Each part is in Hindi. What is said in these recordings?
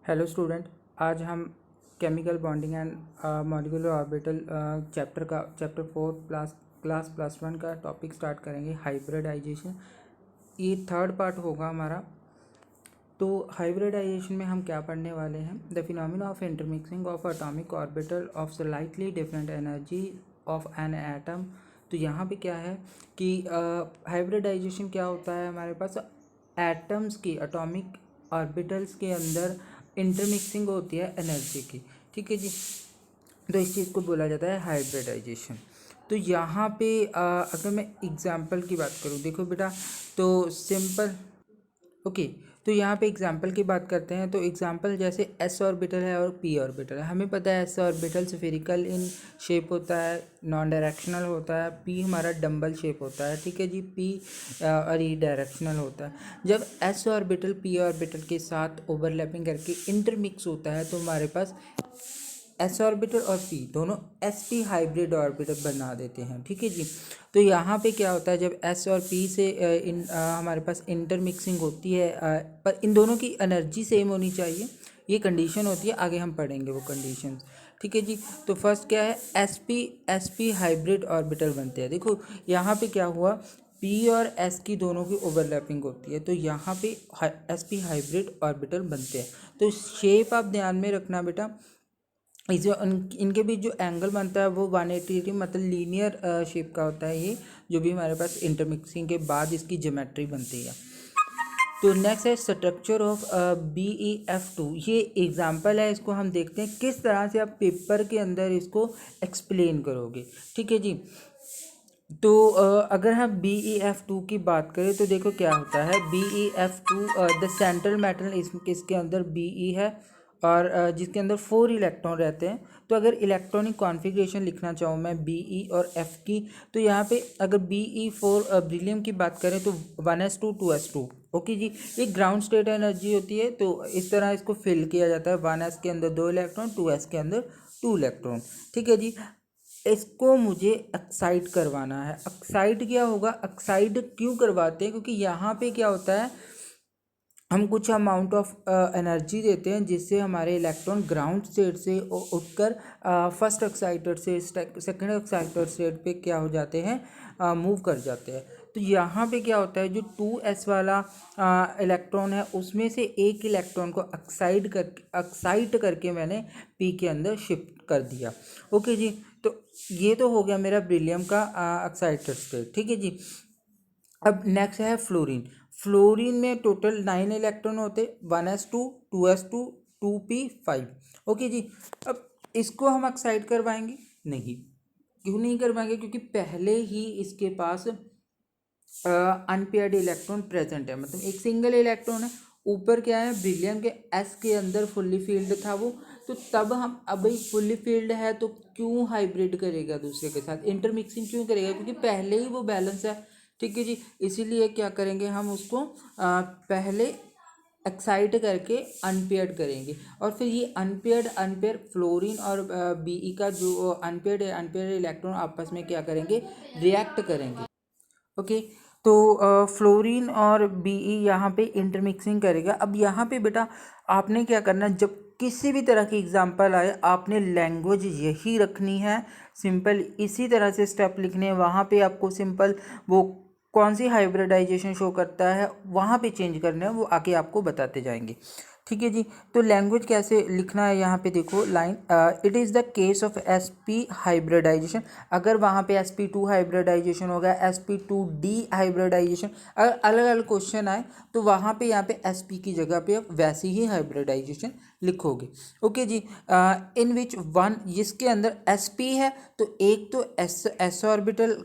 हेलो स्टूडेंट, आज हम chemical bonding and molecular orbital chapter 4 class plus one का टॉपिक स्टार्ट करेंगे। हाइब्रिडाइजेशन ये थर्ड पार्ट होगा हमारा। तो हाइब्रिडाइजेशन में हम क्या पढ़ने वाले हैं? The phenomena of intermixing of atomic orbital of slightly different energy of an atom. तो यहाँ पे क्या है कि हाइब्रिडाइजेशन क्या होता है, हमारे पास एटम्स की एटॉमिक ऑर्बिटल्स के अंदर इंटरमिक्सिंग होती है एनर्जी की। ठीक है जी, तो इस चीज़ को बोला जाता है हाइब्रिडाइजेशन। तो यहाँ पे अगर मैं एग्जांपल की बात करूँ, देखो बेटा, तो सिंपल ओके। तो यहाँ पे एग्जांपल की बात करते हैं। तो एग्जांपल जैसे एस ऑर्बिटल है और पी ऑर्बिटल है। हमें पता है S orbital spherical in shape होता है, नॉन डायरेक्शनल होता है। पी हमारा डंबल शेप होता है। ठीक है जी, पी और ई डायरेक्शनल होता है। जब एस ऑर्बिटल पी ऑर्बिटल के साथ ओवरलैपिंग करके इंटरमिक्स होता है तो हमारे पास एस ऑर्बिटल और पी दोनों एस पी हाइब्रिड ऑर्बिटल बना देते हैं। ठीक है जी, तो यहाँ पे क्या होता है, जब एस और पी से हमारे पास इंटरमिक्सिंग होती है, पर इन दोनों की एनर्जी सेम होनी चाहिए, ये कंडीशन होती है। आगे हम पढ़ेंगे वो कंडीशन। ठीक है जी, तो फर्स्ट क्या है, एस पी हाइब्रिड ऑर्बिटल बनते हैं। देखो यहाँ पे क्या हुआ, पी और एस की दोनों की ओवरलैपिंग होती है, तो यहाँ पे एस पी हाइब्रिड ऑर्बिटल बनते हैं। तो शेप आप ध्यान में रखना बेटा, इस इनके बीच जो एंगल बनता है वो 180 मतलब लीनियर शेप का होता है। ये जो भी हमारे पास इंटरमिक्सिंग के बाद इसकी ज्योमेट्री बनती है। तो नेक्स्ट है स्ट्रक्चर ऑफ BeF2। ये एग्जांपल है, इसको हम देखते हैं किस तरह से आप पेपर के अंदर इसको एक्सप्लेन करोगे। ठीक है जी, तो अगर हम BeF2 की बात करें तो देखो क्या होता है। BeF2 द सेंट्रल मेटल इसके अंदर Be है और जिसके अंदर 4 इलेक्ट्रॉन रहते हैं। तो अगर इलेक्ट्रॉनिक कॉन्फ़िगरेशन लिखना चाहूँ मैं Be और F की, तो यहाँ पे अगर Be4 ब्रिलियम की बात करें तो 1s2 2s2। ओके जी, ये ग्राउंड स्टेट एनर्जी होती है। तो इस तरह इसको फिल किया जाता है, 1s के अंदर 2 इलेक्ट्रॉन, 2s के अंदर 2 इलेक्ट्रॉन। ठीक है जी, इसको मुझे एक्साइट करवाना है। एक्साइट क्या होगा, एक्साइट क्यों करवाते हैं, क्योंकि यहाँ पे क्या होता है, हम कुछ अमाउंट ऑफ एनर्जी देते हैं जिससे हमारे इलेक्ट्रॉन ग्राउंड स्टेट से उठकर फर्स्ट एक्साइटेड से सेकंड एक्साइटेड स्टेट पे क्या हो जाते हैं, मूव कर जाते हैं। तो यहाँ पे क्या होता है, जो 2s वाला इलेक्ट्रॉन है उसमें से एक इलेक्ट्रॉन को एक्साइट करके मैंने p के अंदर शिफ्ट कर दिया। ओके जी, तो ये तो हो गया मेरा ब्रिलियम का एक्साइटेड स्टेट। ठीक है जी, अब नेक्स्ट है फ्लोरीन। फ्लोरीन में टोटल 9 इलेक्ट्रॉन होते, 1s2 2s2 2p5। ओके जी, अब इसको हम एक्साइट करवाएंगे नहीं। क्यों नहीं करवाएंगे, क्योंकि पहले ही इसके पास अनपेयर्ड इलेक्ट्रॉन प्रेजेंट है, मतलब एक सिंगल इलेक्ट्रॉन है। ऊपर क्या है, ब्रिलियम के एस के अंदर फुल्ली फील्ड था वो। तो तब हम अब फुल्ली फील्ड है तो क्यों हाइब्रिड करेगा दूसरे के साथ, इंटरमिक्सिंग क्यों करेगा, क्योंकि पहले ही वो बैलेंस है। ठीक है जी, इसीलिए क्या करेंगे, हम उसको पहले एक्साइट करके अनपेयर्ड करेंगे और फिर ये अनपेयर फ्लोरीन और Be का जो अनपेयर्ड इलेक्ट्रॉन आपस में क्या करेंगे, रिएक्ट करेंगे। ओके, तो फ्लोरीन और Be यहाँ पे इंटरमिक्सिंग करेगा। अब यहाँ पे बेटा आपने क्या करना है, जब किसी भी तरह की एग्जांपल आए आपने लैंग्वेज यही रखनी है, सिंपल इसी तरह से स्टेप लिखने हैं। वहाँ पे आपको सिंपल वो कौन सी हाइब्रिडाइजेशन शो करता है वहाँ पे चेंज करना है, वो आगे आपको बताते जाएंगे। ठीक है जी, तो लैंग्वेज कैसे लिखना है, यहाँ पे देखो line, it is the case of sp hybridization. अगर वहाँ पे sp2 हाइब्रिडाइजेशन होगा, sp2d हाइब्रिडाइजेशन, अगर अलग अलग क्वेश्चन आए तो वहाँ पे यहाँ पे sp की जगह पे आप वैसी ही हाइब्रिडाइजेशन लिखोगे। ओके जी, इन विच वन, जिसके अंदर sp है तो एक तो s ऑर्बिटल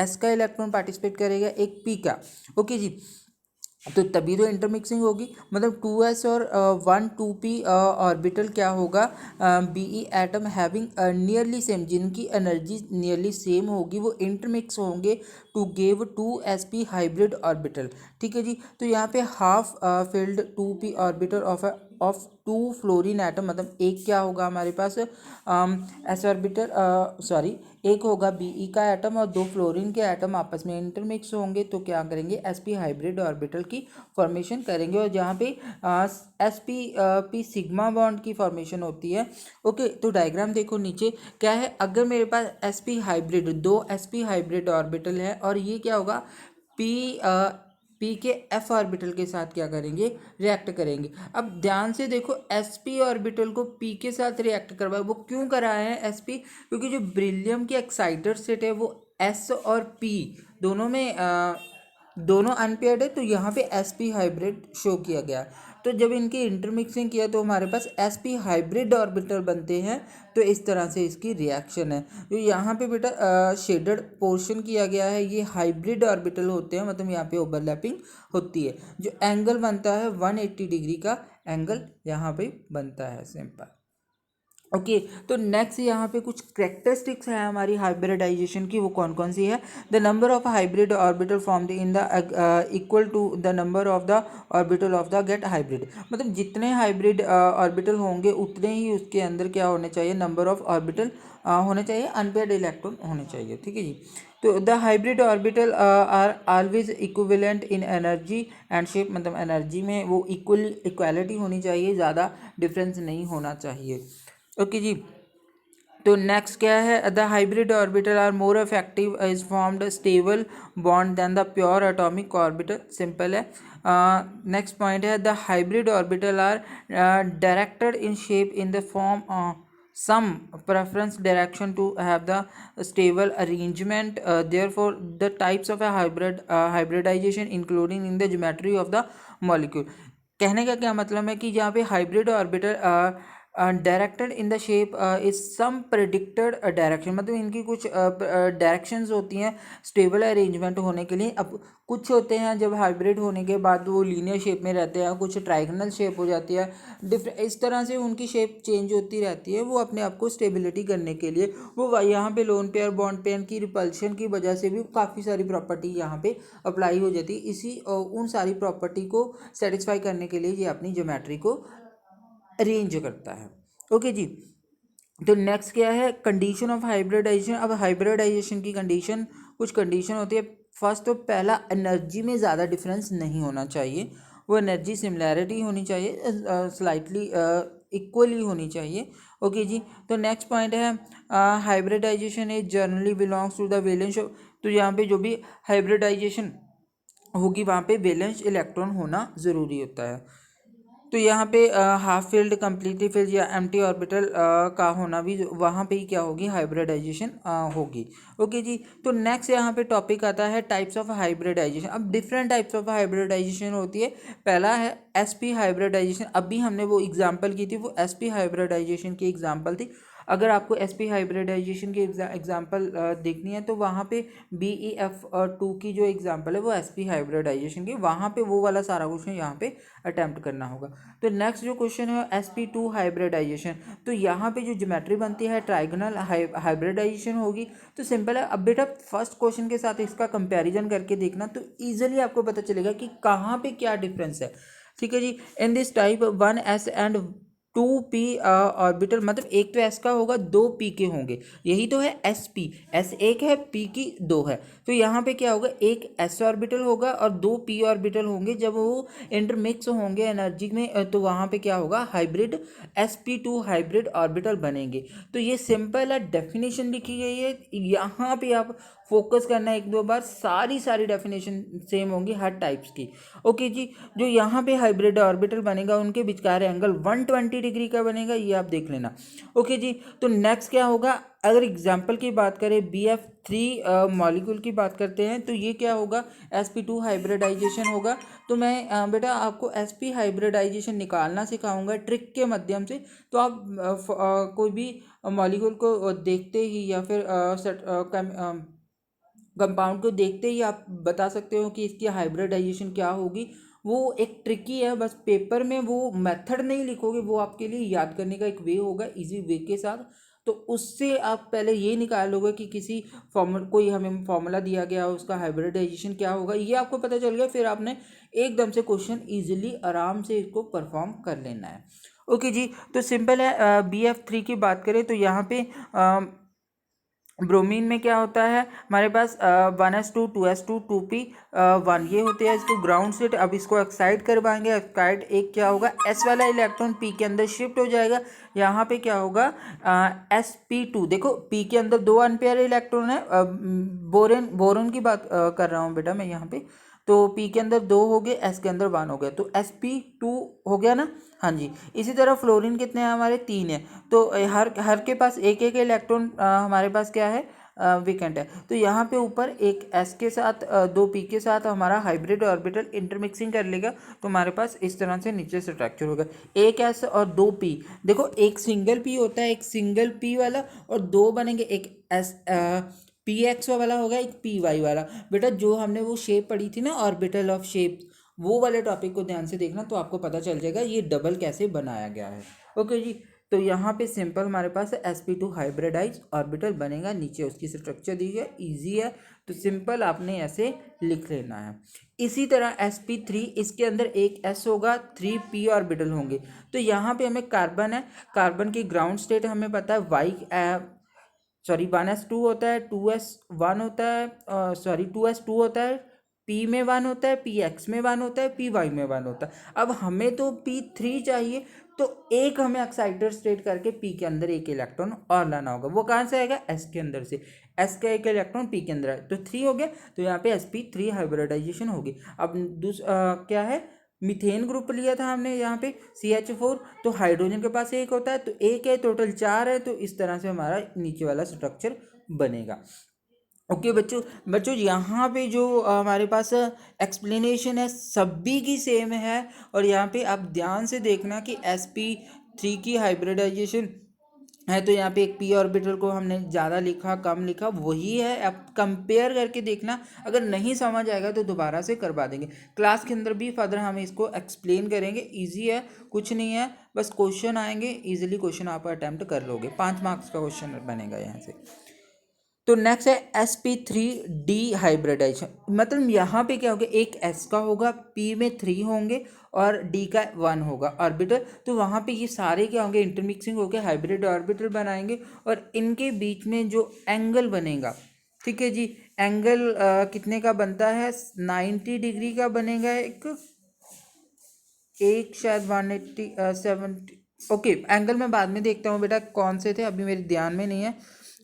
s का इलेक्ट्रॉन पार्टिसिपेट करेगा, एक p का। ओके जी, तो तभी तो इंटरमिक्सिंग होगी, मतलब 2s और 1 2p ऑर्बिटल क्या होगा, Be atom having nearly same, जिनकी एनर्जी नियरली सेम होगी वो इंटरमिक्स होंगे to give 2sp hybrid orbital. ठीक है जी, तो यहाँ पे half filled 2p orbital of of two fluorine atom, मतलब एक क्या होगा हमारे पास एस ऑर्बिटल, सॉरी एक होगा Be का एटम और दो फ्लोरीन के एटम आपस में इंटरमिक्स होंगे तो क्या करेंगे sp हाइब्रिड ऑर्बिटल की फॉर्मेशन करेंगे, और जहाँ पे sp सिग्मा बॉन्ड की फॉर्मेशन होती है। ओके, तो डायग्राम देखो नीचे क्या है, अगर मेरे पास sp हाइब्रिड, दो sp हाइब्रिड ऑर्बिटल है और ये क्या होगा पी के एफ ऑर्बिटल के साथ क्या करेंगे, रिएक्ट करेंगे। अब ध्यान से देखो sp ऑर्बिटल को p के साथ रिएक्ट करवाए, वो क्यों कराया है sp, क्योंकि जो बेरिलियम की एक्साइटर सेट है वो s और p दोनों में दोनों अनपेयर्ड है, तो यहाँ पे sp हाइब्रिड शो किया गया। तो जब इनकी इंटरमिक्सिंग किया तो हमारे पास sp हाइब्रिड ऑर्बिटल बनते हैं। तो इस तरह से इसकी रिएक्शन है। जो यहाँ पे बेटा शेडेड पोर्शन किया गया है ये हाइब्रिड ऑर्बिटल होते हैं, मतलब यहाँ पे ओवरलैपिंग होती है। जो एंगल बनता है 180 डिग्री का एंगल यहाँ पे बनता है, सिंपल। ओके, तो नेक्स्ट यहाँ पे कुछ करेक्टरिस्टिक्स है हमारी हाइब्रिडाइजेशन की, वो कौन कौन सी है। The number of hybrid orbital form in the equal to the number of the orbital of the get hybrid, मतलब जितने हाइब्रिड ऑर्बिटल होंगे उतने ही उसके अंदर क्या होने चाहिए, नंबर ऑफ ऑर्बिटल होने चाहिए, अनपेयर्ड इलेक्ट्रॉन होने चाहिए। ठीक है जी। तो the hybrid orbital are always equivalent in energy and shape, मतलब एनर्जी में वो इक्वालिटी होनी चाहिए, ज़्यादा डिफरेंस नहीं होना चाहिए। ओके जी। तो नेक्स्ट क्या है, the hybrid orbital are more effective is formed stable bond than the pure atomic orbital, simple है। नेक्स्ट पॉइंट है, the hybrid orbital are directed in shape in the form some preference direction to have the stable arrangement, therefore the types of a hybridization including in the geometry of the molecule। कहने का क्या मतलब है कि जहाँ पे hybrid orbital directed in the shape is some predicted direction, मतलब इनकी कुछ डायरेक्शंस होती हैं स्टेबल अरेंजमेंट होने के लिए। अब कुछ होते हैं जब हाइब्रिड होने के बाद वो लीनियर शेप में रहते हैं, कुछ ट्राइगोनल शेप हो जाती है, इस तरह से उनकी शेप चेंज होती रहती है। वो अपने आप को स्टेबिलिटी करने के लिए वो यहाँ पे लोन पेयर बॉन्ड पेयर की रिपल्शन की वजह से भी काफ़ी सारी प्रॉपर्टी यहाँ पे अप्लाई हो जाती है। इसी उन सारी प्रॉपर्टी को सेटिस्फाई करने के लिए ये अपनी ज्योमेट्री को अरेंज करता है। ओके जी। तो नेक्स्ट क्या है, कंडीशन ऑफ हाइब्रिडाइजेशन। अब हाइब्रिडाइजेशन की कंडीशन, कुछ कंडीशन होती है। फर्स्ट तो पहला, एनर्जी में ज़्यादा डिफरेंस नहीं होना चाहिए, वो एनर्जी सिमिलैरिटी होनी चाहिए, स्लाइटली इक्वली होनी चाहिए। ओके जी। तो नेक्स्ट पॉइंट है, hybridization is generally belongs to the valence. तो यहाँ पे जो भी हाइब्रिडाइजेशन होगी वहाँ पे वैलेंस इलेक्ट्रॉन होना ज़रूरी होता है। तो यहाँ पे हाफ फील्ड, कंप्लीटली फील्ड या एम्प्टी ऑर्बिटल का होना भी वहाँ पे ही क्या होगी, हाइब्रिडाइजेशन होगी। ओके जी। तो नेक्स्ट यहाँ पे टॉपिक आता है टाइप्स ऑफ हाइब्रिडाइजेशन। अब डिफरेंट टाइप्स ऑफ हाइब्रिडाइजेशन होती है। पहला है sp हाइब्रिडाइजेशन, अभी हमने वो एग्जांपल की थी, वो sp हाइब्रिडाइजेशन की एग्जांपल थी। अगर आपको sp हाइब्रिडाइजेशन की एग्जांपल देखनी है तो वहाँ पे BeF2 की जो एग्जांपल है वो sp हाइब्रिडाइजेशन की, वहाँ पे वो वाला सारा क्वेश्चन यहाँ पे अटैम्प्ट करना होगा। तो नेक्स्ट जो क्वेश्चन है sp2 हाइब्रिडाइजेशन, तो यहाँ पे जो ज्योमेट्री बनती है ट्राइगोनल हाइब्रिडाइजेशन होगी। तो सिंपल है। अब बेटा फर्स्ट क्वेश्चन के साथ इसका कंपैरिजन करके देखना तो ईजिली आपको पता चलेगा कि कहाँ पे क्या डिफरेंस है। ठीक है जी। In this type 1s and 2p orbital, मतलब एक तो s का होगा, दो p के होंगे, यही तो है sp, s एक है p की दो है। तो यहाँ पे क्या होगा, एक s ऑर्बिटल होगा और दो p ऑर्बिटल होंगे। जब वो इंटरमिक्स होंगे एनर्जी में तो वहाँ पे क्या होगा, हाइब्रिड sp2 हाइब्रिड ऑर्बिटल बनेंगे। तो ये सिंपल है, डेफिनेशन लिखी गई है, यहाँ पे आप फोकस करना है एक दो बार, सारी डेफिनेशन सेम होंगी हर टाइप्स की। ओके जी। जो यहाँ पे हाइब्रिड ऑर्बिटल बनेगा उनके विचकार एंगल 120 डिग्री का बनेगा, ये आप देख लेना। ओके जी। तो नेक्स्ट क्या होगा, अगर एग्जाम्पल की बात करें BF3 मॉलिक्यूल की बात करते हैं तो ये क्या होगा, sp2 हाइब्रिडाइजेशन होगा। तो मैं बेटा आपको sp हाइब्रिडाइजेशन निकालना सिखाऊंगा ट्रिक के माध्यम से। तो आप कोई भी मॉलिक्यूल को देखते ही या फिर कंपाउंड को देखते ही आप बता सकते हो कि इसकी हाइब्रिडाइजेशन क्या होगी। वो एक ट्रिकी है, बस पेपर में वो मेथड नहीं लिखोगे, वो आपके लिए याद करने का एक वे होगा इजी वे के साथ। तो उससे आप पहले ये निकाल लोगे कि किसी कोई हमें फॉर्मूला दिया गया है, उसका हाइब्रिडाइजेशन क्या होगा, ये आपको पता चल गया, फिर आपने एकदम से क्वेश्चन इजीली आराम से इसको परफॉर्म कर लेना है। ओके जी, तो सिंपल है। BF3 की बात करें तो यहाँ पे ब्रोमीन में क्या होता है हमारे पास 1s2 2s2 2p1 ये होते हैं इसको ग्राउंड स्टेट। अब इसको एक्साइड करवाएंगे, एक्साइड एक क्या होगा, S वाला इलेक्ट्रॉन P के अंदर शिफ्ट हो जाएगा, यहाँ पे क्या होगा sp2। देखो P के अंदर 2 अनपेयर इलेक्ट्रॉन है, बोरेन बोरोन की बात कर रहा हूँ बेटा मैं यहाँ पे। तो P के अंदर 2 हो गए, S के अंदर 1 हो गया, तो sp2 हो गया ना। हाँ जी, इसी तरह फ्लोरीन कितने हैं हमारे, 3 है। तो हर के पास एक एक इलेक्ट्रॉन हमारे पास क्या है, वेकेंट है। तो यहाँ पे ऊपर एक S के साथ 2 P के साथ हमारा हाइब्रिड ऑर्बिटल इंटरमिक्सिंग कर लेगा, तो हमारे पास इस तरह से नीचे स्ट्रक्चर होगा, एक S और 2 P। देखो एक सिंगल P होता है, एक सिंगल P वाला, और दो बनेंगे, एक S PX वाला होगा, एक PY वाला। बेटा जो हमने वो शेप पढ़ी थी ना, ऑर्बिटल ऑफ शेप, वो वाले टॉपिक को ध्यान से देखना, तो आपको पता चल जाएगा ये डबल कैसे बनाया गया है। ओके जी, तो यहाँ पे सिंपल हमारे पास sp2 हाइब्रिडाइज ऑर्बिटल बनेगा, नीचे उसकी स्ट्रक्चर दी है, इजी है, तो सिंपल आपने ऐसे लिख लेना है। इसी तरह sp3, इसके अंदर एक s होगा, 3p ऑर्बिटल होंगे। तो यहाँ पे हमें कार्बन है, कार्बन की ग्राउंड स्टेट हमें पता है सॉरी 1s2 होता है, 2s1 होता है, सॉरी 2s2 होता है, P में 1 होता है, PX में 1 होता है, PY में 1 होता है। अब हमें तो P3 चाहिए, तो एक हमें एक्साइटर स्टेट करके P के अंदर एक इलेक्ट्रॉन और लाना होगा। वो कहाँ से आएगा, S के अंदर से। S का एक इलेक्ट्रॉन P के अंदर है, तो 3 हो गया, तो यहाँ पे sp3 हाइब्रिडाइजेशन होगी। अब क्या है, मीथेन ग्रुप लिया था हमने यहाँ पे CH4, तो हाइड्रोजन के पास एक होता है, तो एक है, टोटल 4 है, तो इस तरह से हमारा नीचे वाला स्ट्रक्चर बनेगा। ओके बच्चों, यहाँ पे जो हमारे पास एक्सप्लेनेशन है सभी की सेम है, और यहाँ पे आप ध्यान से देखना कि sp3 की हाइब्रिडाइजेशन है, तो यहाँ पे एक p ऑर्बिटल को हमने ज़्यादा लिखा कम लिखा वही है, आप कंपेयर करके देखना। अगर नहीं समझ आएगा तो दोबारा से करवा देंगे, क्लास के अंदर भी फर्दर हम इसको एक्सप्लेन करेंगे। इजी है, कुछ नहीं है, बस क्वेश्चन आएंगे, इजीली क्वेश्चन आप अटैम्प्ट कर लोगे, 5 मार्क्स का क्वेश्चन बनेगा यहाँ से। तो नेक्स्ट है sp3d हाइब्रिडाइजेशन, मतलब यहाँ पे क्या होगा, एक s का होगा, p में 3 होंगे और d का 1 होगा ऑर्बिटल। तो वहाँ पे ये सारे क्या होंगे, इंटरमिक्सिंग होकर हाइब्रिड ऑर्बिटल बनाएंगे, और इनके बीच में जो एंगल बनेगा, ठीक है जी, एंगल कितने का बनता है, 90 डिग्री का बनेगा, एक शायद 180 70। ओके, एंगल मैं बाद में देखता हूँ बेटा कौन से थे, अभी मेरे ध्यान में नहीं है।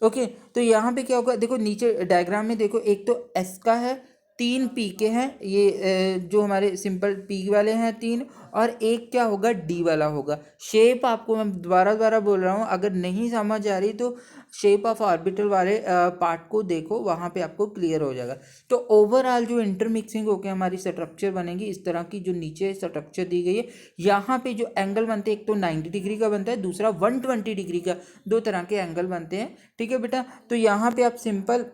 ओके, तो यहाँ पे क्या होगा, देखो नीचे डायग्राम में देखो, एक तो S का है, 3 P के हैं, ये जो हमारे सिंपल P वाले हैं 3, और एक क्या होगा, D वाला होगा। शेप आपको मैं दोबारा दोबारा बोल रहा हूँ, अगर नहीं समझ आ रही तो शेप ऑफ ऑर्बिटल वाले पार्ट को देखो, वहाँ पे आपको क्लियर हो जाएगा। तो ओवरऑल जो इंटरमिक्सिंग होकर हमारी स्ट्रक्चर बनेगी, इस तरह की जो नीचे स्ट्रक्चर दी गई है, यहाँ पे जो एंगल बनते हैं, एक तो 90 डिग्री का बनता है, दूसरा 120 डिग्री का, दो तरह के एंगल बनते हैं, ठीक है बेटा। तो यहाँ पे आप सिंपल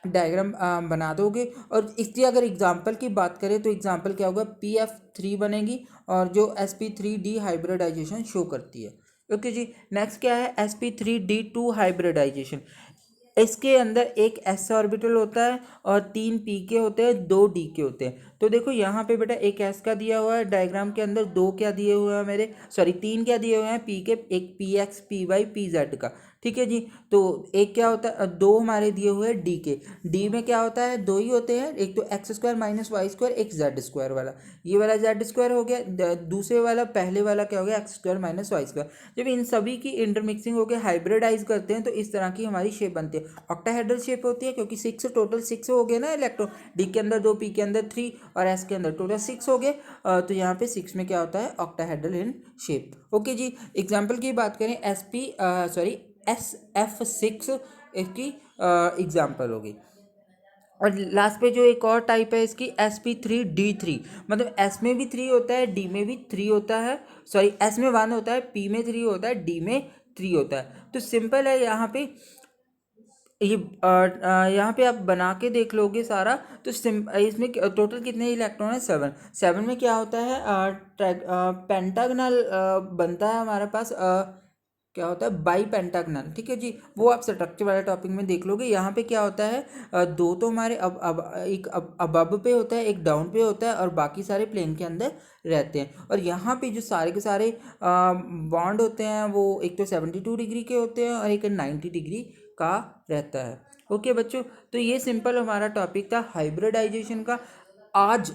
डायग्राम बना दोगे, और इसकी अगर एग्जांपल की बात करें तो एग्जांपल क्या होगा, PF3 बनेगी, और जो sp3d हाइब्रिडाइजेशन शो करती है। ओके जी, नेक्स्ट क्या है, sp3d2 हाइब्रिडाइजेशन। इसके अंदर एक s ऑर्बिटल होता है, और 3 p के होते हैं, 2 d के होते हैं। तो देखो यहाँ पे बेटा एक s का दिया हुआ है डायग्राम के अंदर, 2 क्या दिए हुए हैं मेरे, सॉरी 3 क्या दिए हुए हैं, p के, एक px py pz का, ठीक है जी। तो एक क्या होता है, 2 हमारे दिए हुए हैं d के, d में क्या होता है, 2 ही होते हैं, एक तो x square minus y square, एक z स्क्वायर वाला, ये वाला z स्क्वायर हो गया, दूसरे वाला पहले वाला क्या हो गया, x square minus y square. जब इन सभी की इंटरमिक्सिंग होकर हाइब्रिडाइज करते हैं, तो इस तरह की हमारी शेप बनती है, ऑक्टाहेड्रल शेप होती है, क्योंकि 6 टोटल 6 हो गए ना इलेक्ट्रॉन, d के अंदर 2 p के अंदर 3 और s के अंदर टोटल 6 हो गए। तो यहाँ पे 6 में क्या होता है, ऑक्टाहेड्रल इन शेप। ओके जी, एग्जाम्पल की बात करें, SF6 इसकी एग्जाम्पल होगी। और लास्ट पे जो एक और टाइप है इसकी, sp3d3, मतलब s में भी 3 होता है, d में भी 3 होता है, सॉरी s में 1 होता है, p में 3 होता है, d में 3 होता है। तो सिंपल है, यहाँ पे ये यहाँ पे आप बना के देख लोगे सारा, तो इसमें टोटल कितने इलेक्ट्रॉन है, 7। 7 में क्या होता है, पेंटागनल बनता है हमारे पास, क्या होता है, बाई पेंटागनल, ठीक है जी। वो आप स्ट्रक्चर वाले टॉपिक में देख लोगे। यहाँ पे क्या होता है, दो तो हमारे अब एक अब पे होता है, एक डाउन पे होता है, और बाकी सारे प्लेन के अंदर रहते हैं। और यहाँ पे जो सारे के सारे बॉन्ड होते हैं वो एक तो 72 डिग्री के होते हैं और एक 90 डिग्री का रहता है। ओके बच्चों, तो ये सिंपल हमारा टॉपिक था हाइब्रिडाइजेशन का। आज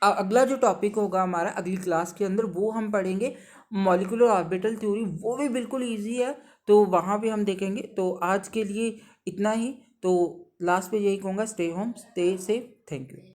अगला जो टॉपिक होगा हमारा अगली क्लास के अंदर, वो हम पढ़ेंगे मॉलिक्यूलर ऑर्बिटल थ्योरी। वो भी बिल्कुल इजी है, तो वहाँ भी हम देखेंगे। तो आज के लिए इतना ही। तो लास्ट पे यही कहूँगा, stay home, stay safe, thank you.